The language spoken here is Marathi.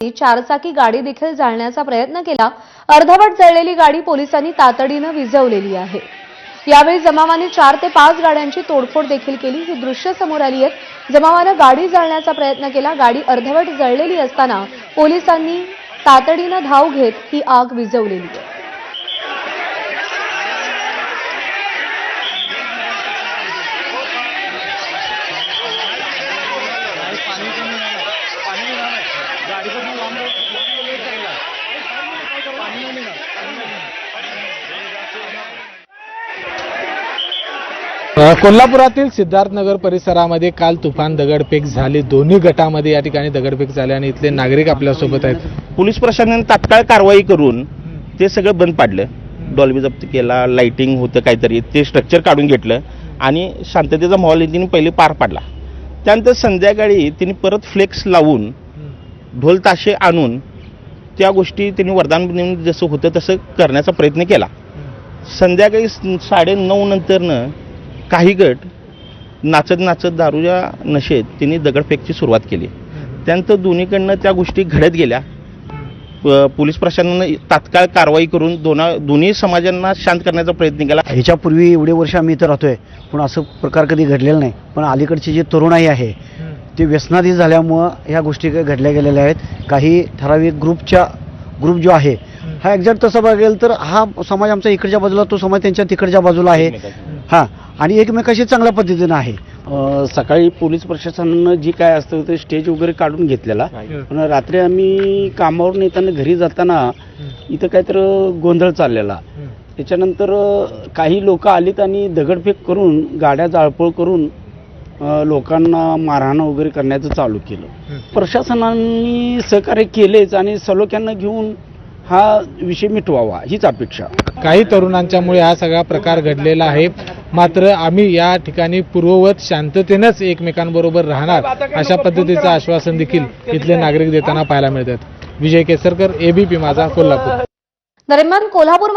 चारचाकी गाडी देखील जाळण्याचा प्रयत्न केला। अर्धवट जळलेली गाडी पोलिसांनी तातडीने विझवलेली आहे। यावेळी जमावाने 4 ते 5 गाड्यांची तोडफोड देखील केली। ही दृश्य समोर आली आहेत। जमावाने गाडी जाळण्याचा प्रयत्न केला। गाडी अर्धवट जळलेली असताना पोलिसांनी तातडीने धाव घेत ही आग विझवलेली आहे। कोल्हापुरातील सिद्धार्थनगर परिसरामध्ये काल तुफान दगडफेक झाली। दोन्ही गटामध्ये या ठिकाणी दगडफेक झाली आणि इथले नागरिक आपल्यासोबत आहेत। पोलीस प्रशासनाने तात्काळ कारवाई करून ते सगळं बंद पाडलं। डॉल्बी जप्त केला, लाइटिंग होतं काहीतरी, ते स्ट्रक्चर काढून घेतलं आणि शांततेचा माहोल त्यांनी पहिले पार पाडला। त्यानंतर संध्याकाळी त्यांनी परत फ्लेक्स लावून ढोल ताशे आणून त्या गोष्टी त्यांनी वरदान म्हणून जसं होतं तसं करण्याचा प्रयत्न केला। संध्याकाळी 9:30 नंतरनं काही गट नाचत नाचत दारूच्या नशेत त्यांनी दगडफेकची सुरुवात केली। त्यानंतर दोन्हीकडनं त्या गोष्टी घडत गेल्या। पोलीस प्रशासनाने तात्काळ कारवाई करून दोन्ही समाजांना शांत करण्याचा प्रयत्न केला। ह्याच्यापूर्वी एवढे वर्ष आम्ही इथं राहतोय पण असं प्रकार कधी घडलेला नाही। पण अलीकडचे जे तरुणाई आहे ते व्यसनाधीन झाल्यामुळं ह्या गोष्टी घडल्या गेलेल्या आहेत। काही ठराविक ग्रुप जो आहे हा एक्झॅक्ट तसं बघेल तर हा समाज आमचा इकडच्या बाजूला, तो समाज त्यांच्या तिकडच्या बाजूला आहे। हां, आणि एकमेकाशी चांगल्या पद्धतीनं आहे। सकाळी पोलीस प्रशासनानं जी काय असतं ते स्टेज वगैरे काढून घेतलेला, पण रात्री आम्ही कामावरून येताना घरी जाताना इथं काहीतरी गोंधळ चाललेला। त्याच्यानंतर काही लोक आलीत आणि दगडफेक करून गाड्या जाळपोळ करून लोकांना मारहाण वगैरे करण्याचं चालू केलं। प्रशासनाने सहकार्य केलेच आणि सलोख्यानं घेऊन हा विषय मिटवावा हीच अपेक्षा। काही तरुणांच्यामुळे हा सगळा प्रकार घडलेला आहे। मात्र आम्ही या ठिकाणी पूर्ववत शांततेनेच एकमेकांबरोबर राहणार अशा पद्धतीचं आश्वासन देखील इथले नागरिक देताना पाहायला मिळतात। विजय केसरकर, एबीपी माझा, कोल्हापूर। दरम्यान कोल्हापूर